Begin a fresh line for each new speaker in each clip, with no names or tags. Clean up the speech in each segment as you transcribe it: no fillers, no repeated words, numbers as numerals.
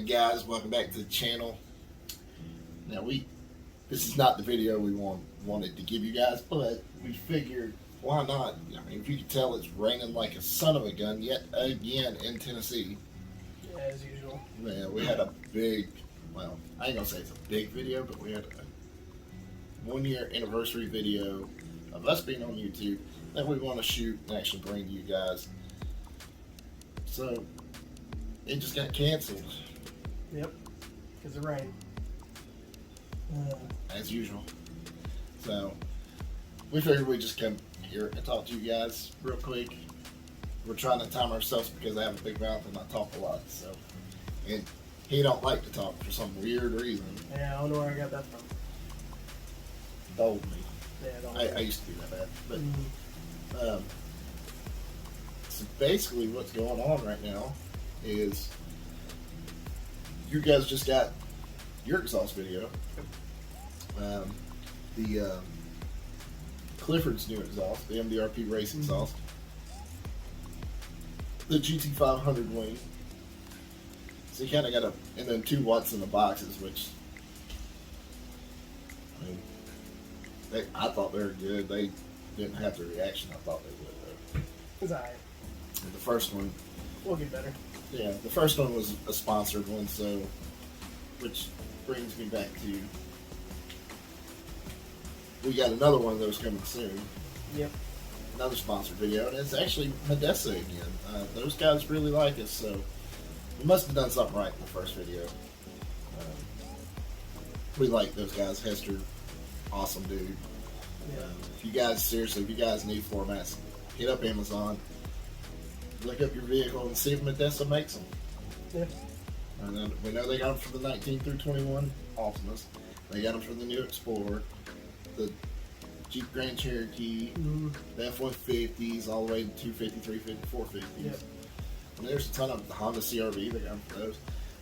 guys, welcome back to the channel. Now this is not the video we wanted to give you guys, but we figured why not? I mean, if you can tell, it's raining like a son of a gun yet again in Tennessee.
Yeah, as usual.
Man, we had a big, well, I ain't gonna say it's a big video, but we had a 1 year anniversary video of us being on YouTube that we want to shoot and actually bring to you guys. So it just got canceled.
Yep, because of rain.
As usual. So we figured we'd just come here and talk to you guys real quick. We're trying to time ourselves because I have a big mouth and I talk a lot. So, and he don't like to talk for some weird reason.
Yeah, I don't know where I got that from.
Told me.
Yeah,
I used to be that bad. But so basically what's going on right now is you guys just got your exhaust video. The Clifford's new exhaust, the MDRP race exhaust. The GT500 wing. So you kind of got and then 2 watts in the boxes, which, I mean, I thought they were good. They didn't have the reaction I thought they would, though.
It's alright.
The first one,
We'll get better.
yeah, the first one was a sponsored one, so, which brings me back to, we got another one that was coming soon.
Yep.
Another sponsored video, and it's actually Medessa again. Those guys really like us, so we must have done something right in the first video. We like those guys. Hester, awesome dude.
Yeah.
If you guys need floor mats, hit up Amazon, look up your vehicle, and see if Medessa makes them.
Yeah.
And then we know they got them for the 19 through 21 Altimas. They got them for the new Explorer, the Jeep Grand Cherokee, the F-150s, all the way to 250, 350, 450s.
Yep.
And there's a ton of the Honda CR-V, they got them for those.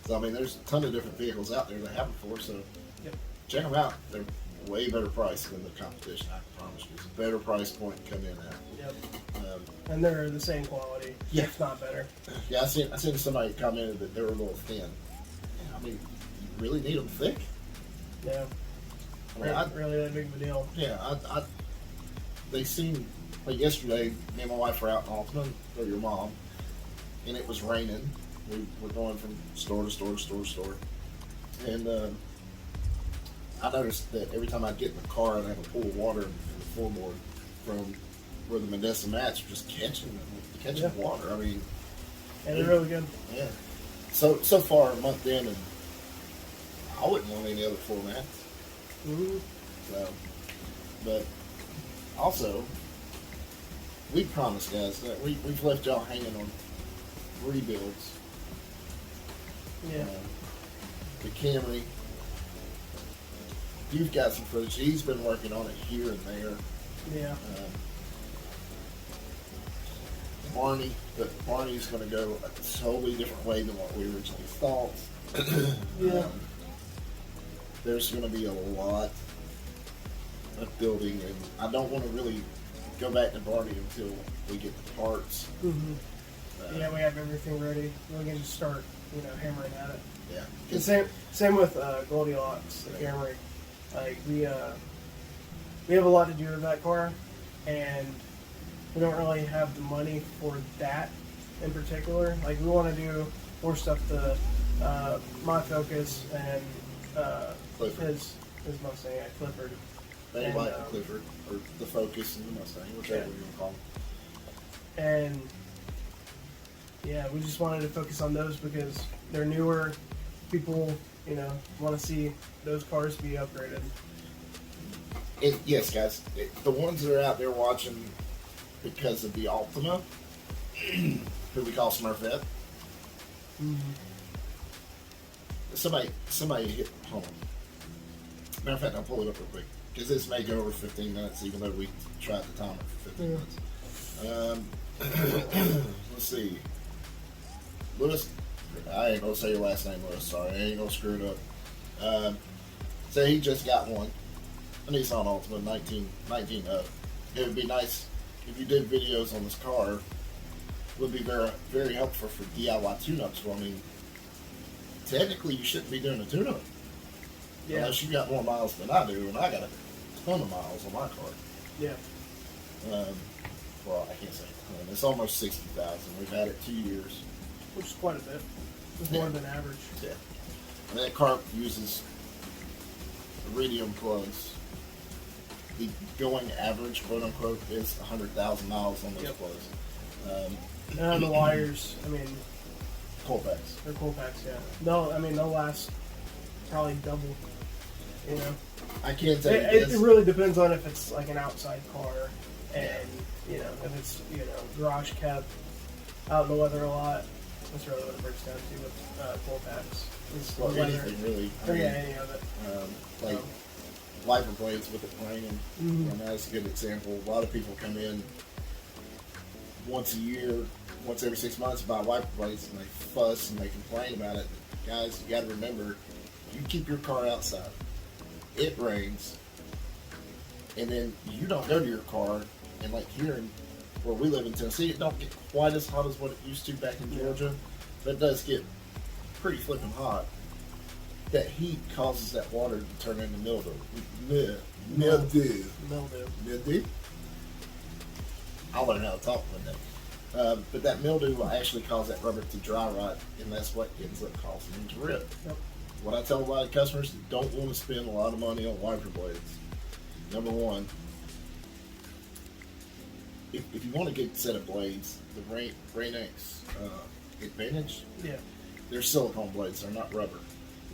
So, I mean, there's a ton of different vehicles out there that have them for, so
Yep.
check them out. They're way better price than the competition, I promise you. It's a better price point to come in at.
Yep.
Um,
And they're the same quality,
Yeah.
if not better.
yeah, I seen somebody commented that they were a little thin. I mean, you really need them thick?
Yeah.
I mean,
Not really that big of a deal.
yeah, they seem like yesterday. Me and my wife were out in Altima, or your mom, and it was raining. We were going from store to store to store to store, and I noticed that every time I'd get in the car, I'd have a pool of water in the floorboard from where the Medessa mats were just catching water. I mean,
And they're really good.
yeah. So far, a month in, and I wouldn't want any other floor mats. So, but also, we promised guys that we've left y'all hanging on rebuilds.
Yeah.
The Camry, you've got some footage. He's been working on it here and there.
Yeah.
Barney's going to go a totally different way than what we originally thought.
Yeah.
There's going to be a lot of building, and I don't want to really go back to Barney until we get the parts.
Yeah, we have everything ready. We can just start, hammering at it.
Yeah.
And same with Goldilocks, the Camry. Like we have a lot to do with that car, and we don't really have the money for that in particular. Like we want to do more stuff to my Focus and his Mustang at Clifford.
They
And,
like the Clifford, or the Focus and the Mustang, whichever you want to call them.
And yeah, we just wanted to focus on those because they're newer. People, want to see those cars be upgraded.
Yes, guys, the ones that are out there watching because of the Altima, who we call Smurfette. Somebody hit home. Matter of fact, I'll pull it up real quick because this may go over 15 minutes, even though we tried the timer for 15 minutes. Let's see. Lewis, I ain't gonna say your last name, Lewis. Sorry, I ain't gonna screw it up. So he just got one, a Nissan Altima 19 up. It would be nice if you did videos on this car. Would be very, very helpful for DIY tune-ups. Well, I mean, technically you shouldn't be doing a tune-up
Yeah.
unless you got more miles than I do, and I got a ton of miles on my car.
Yeah.
Well, I can't say a ton. It's almost 60,000. We've had it 2 years.
Which is quite a bit. It's
Yeah.
more than average.
Yeah. And that car uses iridium plugs. The going average, quote unquote, is 100,000 miles on those
Yep.
plugs.
And the wires, I mean,
Colfax.
they're cool packs, yeah. No, I mean, they'll last probably double, you know.
I can't tell you
It
this.
really depends on if it's like an outside car and, you know, if it's, you know, garage kept out in the weather a lot. That's really what it breaks down to with cool packs. Is
Well,
the weather.
anything really. I
Or,
mean,
yeah, any of it.
like wiper blades with it raining.
Mhm.
And that's a good example. A lot of people come in once a year, once every 6 months, buy wiper blades, and they fuss and they complain about it. Guys, you got to remember, you keep your car outside. It rains, and then you don't go to your car, and like here in where we live in Tennessee, it don't get quite as hot as what it used to back in Georgia, but it does get pretty flipping hot. That heat causes that water to turn into mildew. Mildew.
Mildew.
Mildew? I'll learn how to talk one day. But that mildew will actually cause that rubber to dry rot, and that's what ends up causing them to rip.
Yep.
What I tell a lot of customers that don't want to spend a lot of money on wiper blades. Number one, if you want a good set of blades, the Rain-X Advantage,
Yeah.
they're silicone blades. They're not rubber.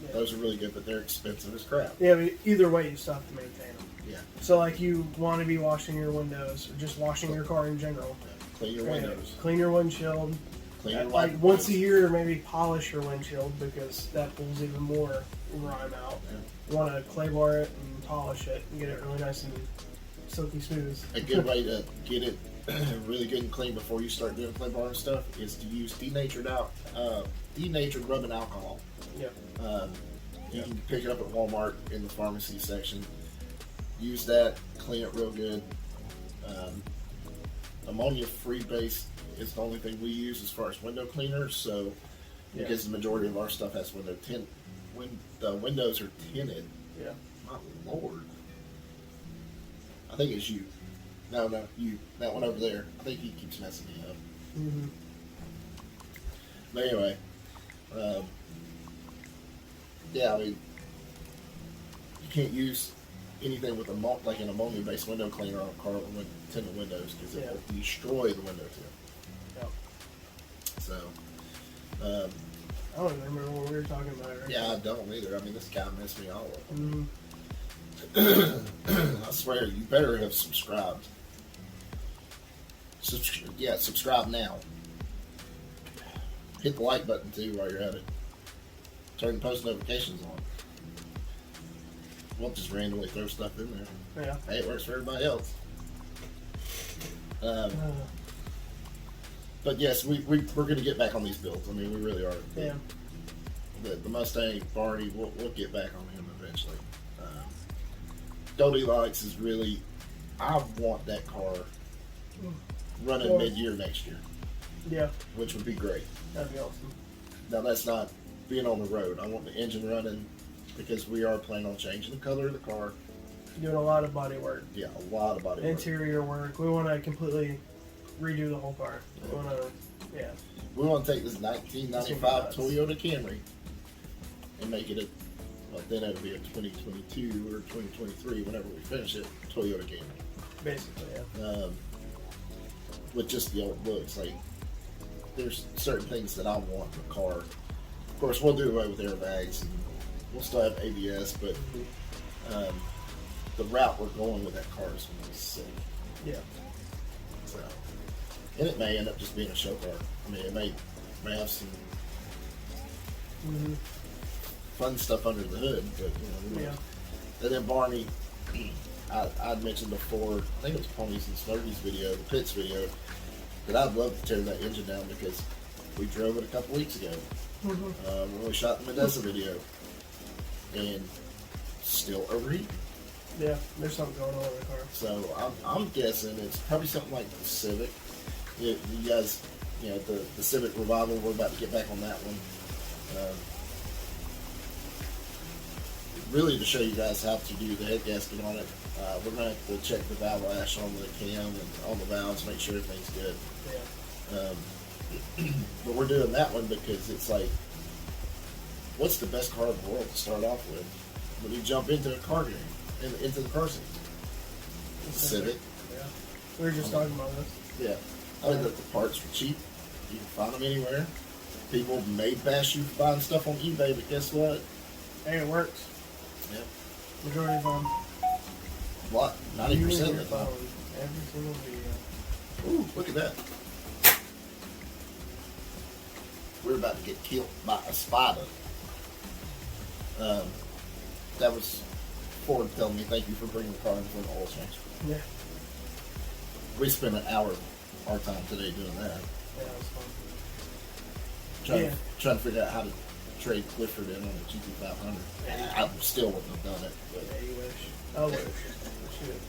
Yeah.
Those are really good, but they're expensive as crap.
Yeah, but either way, you still have to maintain them.
Yeah.
So, like, you want to be washing your windows or just washing your car in general.
Clean your
You know,
windows.
clean your windshield.
Clean your
Like
wiper
once a
blades.
year, maybe polish your windshield because that pulls even more grime out.
Yeah.
You want to clay bar it and polish it and get it really nice and silky smooth.
A good way to get it really good and clean before you start doing clay bar and stuff is to use denatured rubbing alcohol.
Yep.
You can pick it up at Walmart in the pharmacy section. Use that, clean it real good. Ammonia-free base is the only thing we use as far as window cleaners. So,
Yeah.
because the majority of our stuff has window tint, when the windows are tinted.
Yeah.
My lord. I think it's you. No, you. That one over there. I think he keeps messing me up.
Mm-hmm.
But anyway, yeah, I mean, you can't use anything with like an ammonia-based window cleaner on a car with tinted windows because it
Yeah.
will destroy the window tint.
Yep.
So,
I don't even remember what we were talking about. Right?
yeah, I don't either. I mean, this guy messed me all up.
Mm-hmm.
I swear, you better have subscribed. Subscribe now. Hit the like button too while you're at it. Turn post notifications on. We'll just randomly throw stuff in there.
Yeah.
Hey, it works for everybody else. But yes, we're going to get back on these builds. I mean, we really are.
Yeah.
The Mustang, Barney, we'll get back on him eventually. Goldilocks is really, I want that car running
Well-
mid-year next year,
Yeah.
which would be great.
That'd be awesome.
Now that's not being on the road. I want the engine running because we are planning on changing the color of the car.
Doing a lot of body work,
Yeah, a lot of body work.
interior work. We want to completely redo the whole car. We want to, yeah.
We want to take this 1995
It's gonna be
Toyota Camry and make it a, well, then it'll be a 2022 or 2023, whenever we finish it, Toyota Camry.
Basically, yeah.
With just the old looks. Like, there's certain things that I want in a car. Of course, we'll do away with airbags and we'll still have ABS, but the route we're going with that car is going to be sick.
Yeah.
So, and it may end up just being a show car. I mean, it may have some
Mm-hmm.
fun stuff under the hood, but you know.
Yeah.
And then Barney, I'd mentioned before, I think it was Ponies and Slurpees video, the pits video, that I'd love to tear that engine down because we drove it a couple weeks ago
Mm-hmm.
when we shot the Medessa video, and still overheating.
Yeah. There's something going on with the car.
So I'm guessing it's probably something like the Civic. You guys, the Civic revival, we're about to get back on that one. really to show you guys how to do the head gasket on it. We're going to have to check the valve ash on the cam and on the valves, make sure everything's good.
Yeah.
But we're doing that one because it's like, what's the best car in the world to start off with? When you jump into a car game, into the car scene. Civic.
Yeah. We were just talking about this.
Yeah. I mean, the parts are cheap. You can find them anywhere. People may bash you for buying stuff on eBay, but guess what?
Hey, it works.
Yep.
Majority of them.
What? 90% of the
phone.
time.
Every single video.
Ooh, look at that. We're about to get killed by a spider. That was Ford telling me, thank you for bringing the car in for an oil change.
Yeah.
We spent an hour our time today doing that.
Yeah, it was fun.
Trying to figure out how to trade Clifford in on the GT500. I still wouldn't have done it. But
Yeah, you wish. I wish. Should.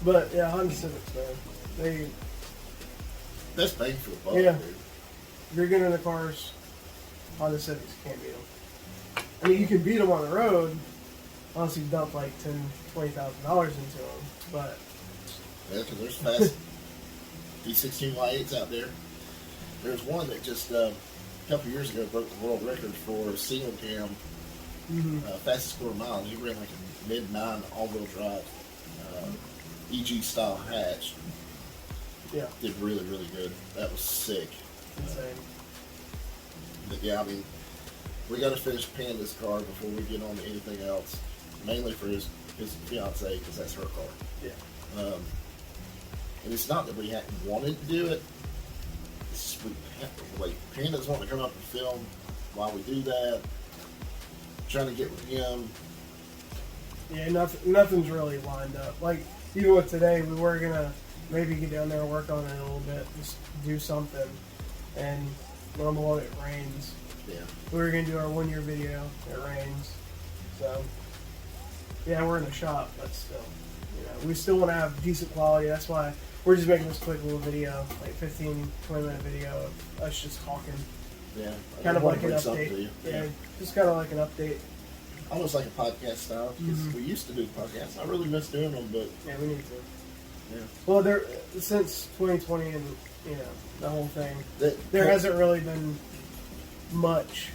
But yeah, Honda Civics, man.
that's bang for the buck,
Yeah.
dude.
If you're getting in the cars, Honda Civics, you can't beat them. I mean, you can beat them on the road, unless you dump like $20,000 into them. But
Yeah, because there's fast D16 Y8s out there. There's one that just a couple years ago broke the world record for single cam fastest quarter mile. He ran like a mid-9 all-wheel drive EG style hatch.
yeah,
Did really, really good. That was sick.
insane.
But yeah, I mean, we got to finish Panda's car before we get on to anything else. Mainly for his fiance, because that's her car.
Yeah.
And it's not that we hadn't wanted to do it. It's just Panda's wanting to come up and film while we do that. Trying to get with him.
Yeah, nothing's really lined up. Like, even with today, we were going to maybe get down there and work on it a little bit, just do something. And lo and behold, it rains.
Yeah.
We were going to do our 1 year video, it rains. So, yeah, we're in the shop, but still, we still want to have decent quality. That's why we're just making this quick little video, like 15, 20-minute video of us just talking.
Yeah.
Kind of
I wanna
like an
bring something to
update.
you.
Yeah, just kind of like an update.
Almost like a podcast style, because we used to do podcasts. I really miss doing them, but
Yeah, we need to.
yeah.
Well, since 2020 and the whole thing,
That,
there hasn't really been much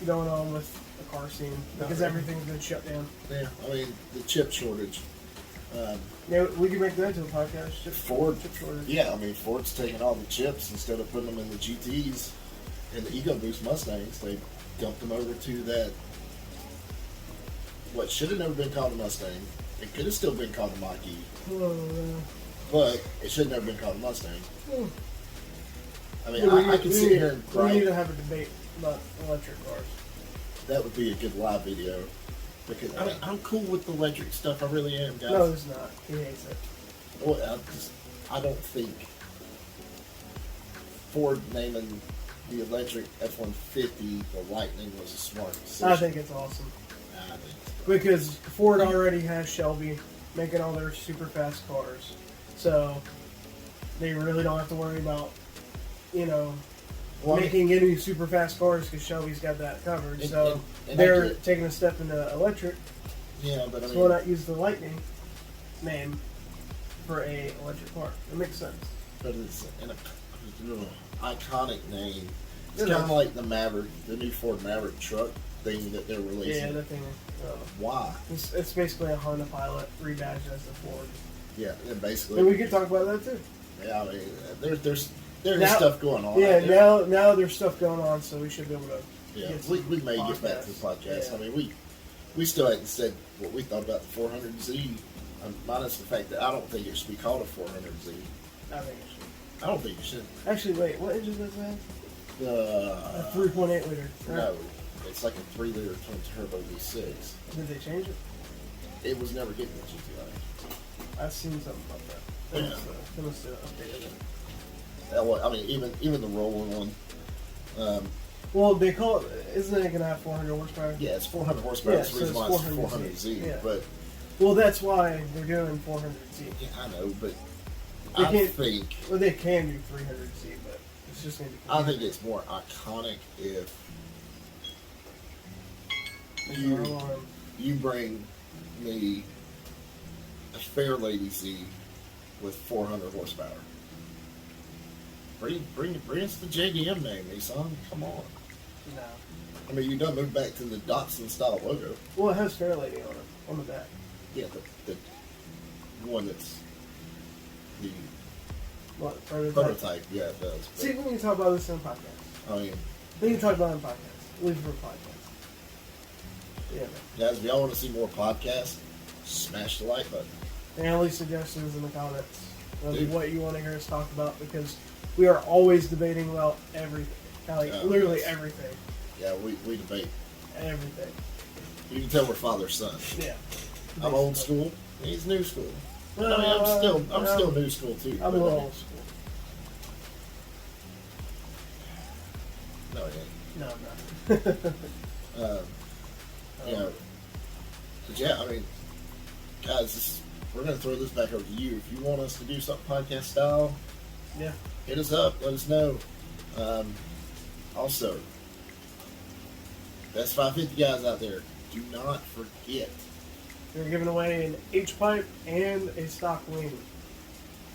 going on with the car scene because
really.
everything's been shut down.
Yeah, I mean, the chip shortage.
Yeah, we could make that into a podcast.
Ford,
chip shortage.
yeah, I mean, Ford's taking all the chips instead of putting them in the GTs and the EcoBoost Mustangs. They dumped them over to that, what should have never been called a Mustang. It could have still been called a Mach-E, but it should have never been called a Mustang. I mean, I can sit here and
we need
gripe.
to have a debate about electric cars.
That would be a good live video. Because I mean, I'm cool with the electric stuff. I really am, guys.
No, it's not. He hates it.
Well, I don't think Ford naming the electric F-150 the Lightning was a smart decision.
I think it's awesome.
I think
Because Ford already has Shelby making all their super fast cars. So they really don't have to worry about,
Well,
making any super fast cars because Shelby's got that covered.
And-
So
and
they're
I get-
taking a step into electric.
yeah, but I
So
mean,
why not use the Lightning name for a electric car? It makes sense.
but it's an iconic name. It's
It
kind of
is.
like the Maverick, the new Ford Maverick truck thing that they're
Yeah,
releasing.
that thing.
Why?
It's basically a Honda Pilot rebadged as a Ford.
Yeah, and basically.
And we could talk about that too.
Yeah, I mean, there's
Now-
stuff going on.
Yeah,
out there.
now there's stuff going on, so we should be able to.
Yeah,
get
we
some
may get back to the podcast.
Yeah.
I mean, we still hadn't said what we thought about the 400Z, minus the fact that I don't think it should be called a 400Z.
I think it should.
I don't think it should.
Actually, wait, what engine does that have? A 3.8 liter. Right?
No, it's like a 3-liter twin turbo V6.
Did they change it?
It was never getting the GTI.
I've seen something about that.
Yeah.
They must have updated it.
I mean, even the rolling one.
Well, they call it. Isn't it going to have 400 horsepower?
Yeah, it's 400 horsepower.
Yeah,
That's the
so
reason
it's
why it's
400Z.
400Z.
Yeah.
But
Well, that's why they're doing 400Z.
yeah, I know, but
They
I
can't-
think
Well, they can do 300Z, but it's just going to be.
I think it's more iconic if you.
Alarm.
you bring me a Fairlady Z with 400 horsepower. Bring us the JDM name, Nissan. Come on.
No.
I mean, you done moved back to the Datsun style logo.
Well, it has Fairlady on it, on the back.
Yeah, the one that's the
What, prototype?
prototype. Yeah, it does.
See, we can talk about this in a podcast.
I mean,
We can talk about it in a podcast. Leave it for a podcast. Yeah.
guys, if y'all want to see more podcasts, smash the like button.
And leave suggestions in the comments of
Dude.
what you want to hear us talk about, because we are always debating about everything. Like, literally
yes.
everything.
Yeah, we debate.
Everything.
You can tell we're father-son.
Yeah.
I'm old school. He's new school. I mean, I'm still new school too.
I'm a
but
little
I mean,
old school.
No, he
No, I'm not.
ain't. You know, but yeah, I mean, guys, we're gonna throw this back over to you. If you want us to do something podcast style,
Yeah.
hit us up. Let us know. Also, best 550 guys out there, do not forget.
We're giving away an H pipe and a stock wing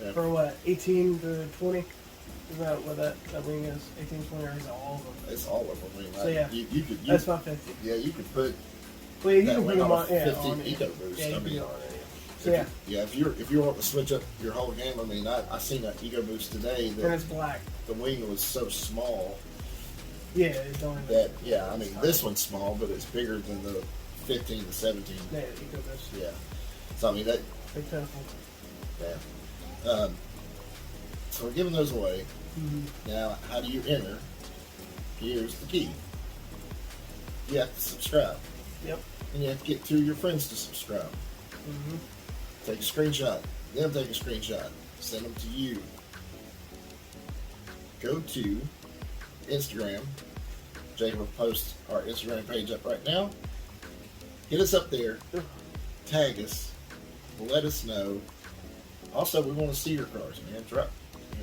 Yeah,
for what, 18 to 20? Is that what that wing is? 18 to 20, or is it all of them?
it's all of them. I mean,
So, yeah.
you could,
That's 550.
yeah, you could put
Well, you
that
can put
wing
them
on
on,
a
yeah,
50
on it.
Eco Boost.
Yeah, you
I
can
mean,
do it on it. So, yeah.
Yeah, if you want to switch up your whole game, I mean, I seen that Ego Boost today
And
that
it's black.
the wing was so small
Yeah, it don't even.
that I mean, this one's small, but it's bigger than the 15 to 17.
Yeah, Eco Boost.
Yeah, so I mean that.
Big pinnacle.
Yeah. So we're giving those away.
Mm-hmm.
Now, how do you enter? Here's the key. You have to subscribe,
Yep.
and you have to get 2 of your friends to subscribe.
Mm-hmm.
Take a screenshot. Them take a screenshot. Send them to you. Go to Instagram. Jacob will post our Instagram page up right now. Hit us up there. Tag us. Let us know. Also, we want to see your cars, man.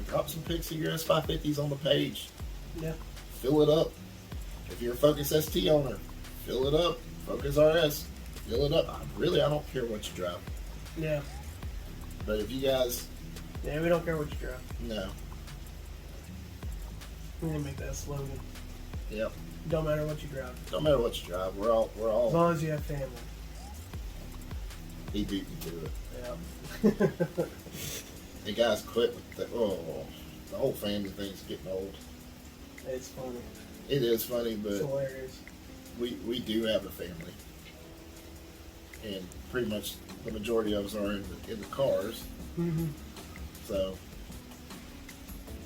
Drop some pics of your S550s on the page.
Yeah.
Fill it up. If you're a Focus ST owner, fill it up. Focus RS, fill it up. I don't care what you drive.
Yeah.
But if you guys,
Yeah, we don't care what you drive.
no.
We're gonna make that a slogan.
Yep.
Don't matter what you drive.
Don't matter what you drive. We're
As
all.
long as you have family.
He beat me to it.
Yeah.
The guys quit with the the whole family thing's getting old.
It's funny.
It is funny,
It's
but
hilarious.
we do have a family, and pretty much the majority of us are in the cars.
Mm-hmm.
So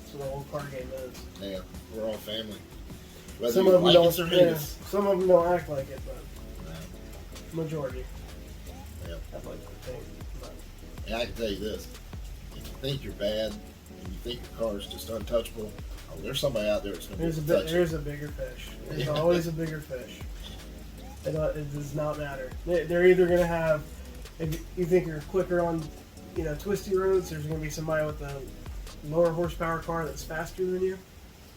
That's what the whole car game is.
yeah, we're all family. Whether
Some
you
of them
like
don't.
us or hate
Yeah,
us.
some of them don't act like it, but
Nah,
majority
yeah.
act like the thing. But
And I can tell you this: if you think you're bad and you think your car's just untouchable, there's somebody out there that's going to be able to touch it.
there's a bigger fish. There's
Yeah.
always a bigger fish. It does not matter. They're either going to have, if you think you're quicker on, twisty roads, there's going to be somebody with a lower horsepower car that's faster than you,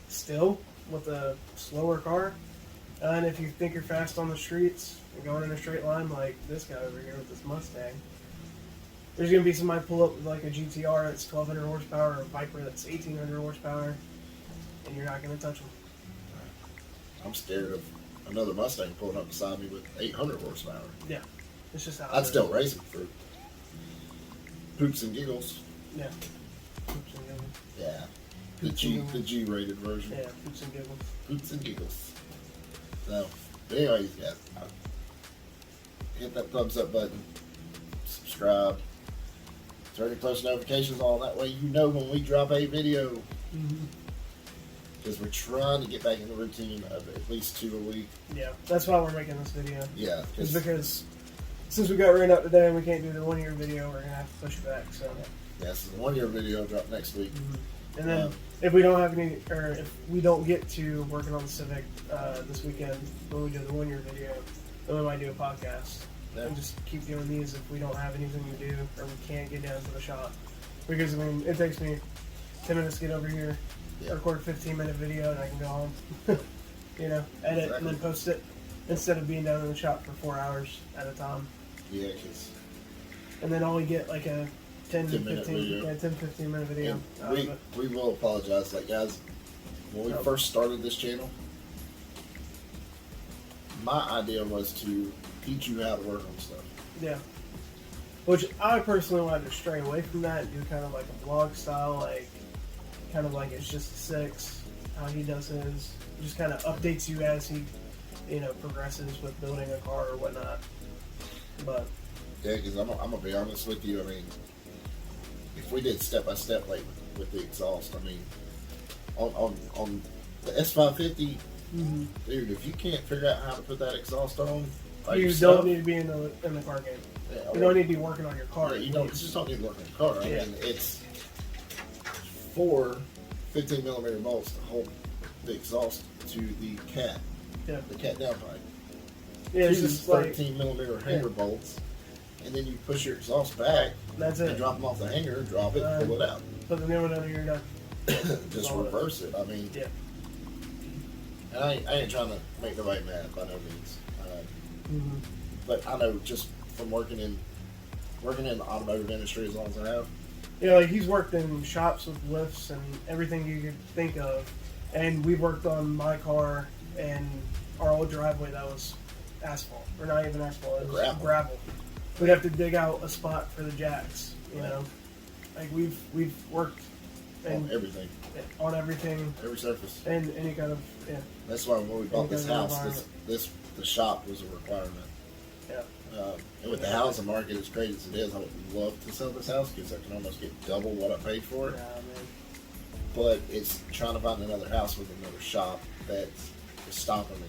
still with a slower car. And if you think you're fast on the streets and going in a straight line like this guy over here with this Mustang, there's going to be somebody pull up with like a GTR that's 1,200 horsepower or a Viper that's 1,800 horsepower, and you're not going to touch them.
I'm scared of another Mustang pulling up beside me with 800 horsepower.
Yeah, it's just how it
I'd
is.
still race him for poops and giggles.
Yeah. Poops and giggles.
Yeah. The
Poops and giggles.
The G-rated version.
Yeah, poops and giggles.
Poops and giggles. So, but anyways, guys, hit that thumbs up button, subscribe, turn your post notifications on. That way you know when we drop a video.
Mm-hmm.
Because we're trying to get back in the routine of at least 2 a week.
Yeah, that's why we're making this video.
Yeah.
It's because since we got rained out today and we can't do the 1 year video, we're gonna have to push it back. So.
Yeah, this is the 1 year video drop next week.
Mm-hmm. And then if we don't have any, or if we don't get to working on the Civic this weekend when we do the 1 year video, then we might do a podcast
Yeah.
and just keep doing these if we don't have anything to do or we can't get down to the shop. Because I mean, it takes me 10 minutes to get over here.
Yeah.
Record a 15-minute video and I can go home, edit and then post it. instead of being down in the shop for 4 hours at a time.
Yeah, because
And then only get like a 10 to
10-minute
15,
video.
yeah, 10 15 minute video. out of it.
we will apologize. Like, guys, when we
Nope.
first started this channel, my idea was to teach you how to work on stuff.
Yeah. Which I personally wanted to stray away from that and do kind of like a vlog style, like kind of like It's Just a Six, how he does his. Just kind of updates you as he, progresses with building a car or whatnot. But
Yeah, because I'm gonna be honest with you. I mean, if we did step by step, like with the exhaust, I mean, on the S550, dude, if you can't figure out how to put that exhaust on, by
you
yourself,
don't need to be in the car game.
yeah,
You don't need to be working on your car.
Yeah, you don't just don't need to work on the car. I
Yeah.
mean, it's 4 15mm bolts to hold the exhaust to the cat,
Yeah.
the cat downpipe.
Yeah, it's
2
just like
13mm hanger bolts, and then you push your exhaust back
that's
and
it.
drop them off the hanger, drop it, pull it out.
Put the new one under, you're done.
Just
all it
reverse it. I mean,
Yeah.
and I ain't trying to make nobody mad by no means. But I know just from working in the automotive industry as long as I have,
Yeah, like he's worked in shops with lifts and everything you could think of, and we've worked on my car and our old driveway that was asphalt, or not even asphalt, it was gravel. We'd have to dig out a spot for the jacks, Like we've worked
on
and
everything,
on everything
every surface.
and any kind of
That's why when we bought this
Any kind of
house, the shop was a requirement.
Yeah.
And with the housing market as great as it is, I would love to sell this house because I can almost get double what I paid for it.
man.
But it's trying to find another house with another shop that is stopping me.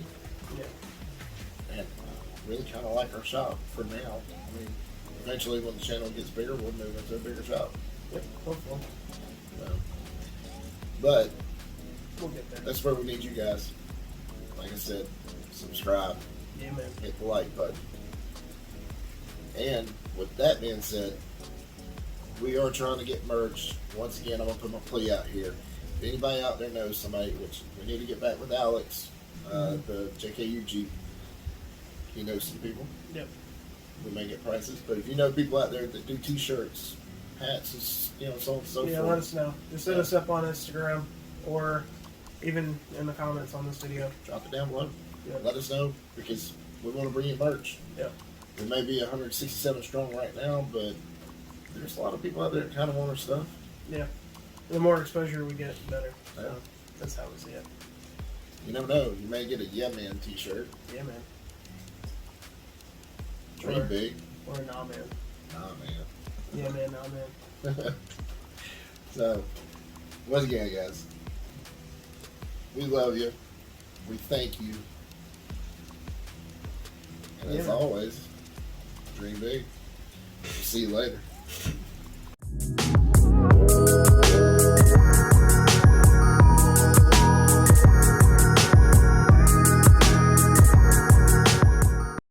Yeah.
And I really kind of like our shop for now. I mean, eventually when the channel gets bigger, we'll move into a bigger shop.
Yep, hopefully.
But
We'll get there.
that's where we need you guys. Like I said, subscribe,
Yeah, man.
hit the like button. And with that being said, we are trying to get merch. Once again, I'm going to put my plea out here. If anybody out there knows somebody, which we need to get back with Alex, the JKU Jeep. He knows some people.
Yep.
We may get prices. But if you know people out there that do t-shirts, hats, so on and so
Yeah,
forth.
let us know. Just hit us up on Instagram or even in the comments on this video.
Drop it down below.
Yeah.
Let us know because we want to bring you merch.
Yeah.
We may be 167 strong right now, but there's a lot of people out there that kind of want our stuff.
Yeah. The more exposure we get, the better. So
Yeah.
that's how we see it.
You never know. You may get a Yeah Man t-shirt.
Yeah, man.
Dream
Or-
big.
Or a nah, man.
Nah,
Yeah, man, nah, man.
man. So, once again, guys, we love you. We thank you. And as
Yeah.
always, dream big. We'll see you later.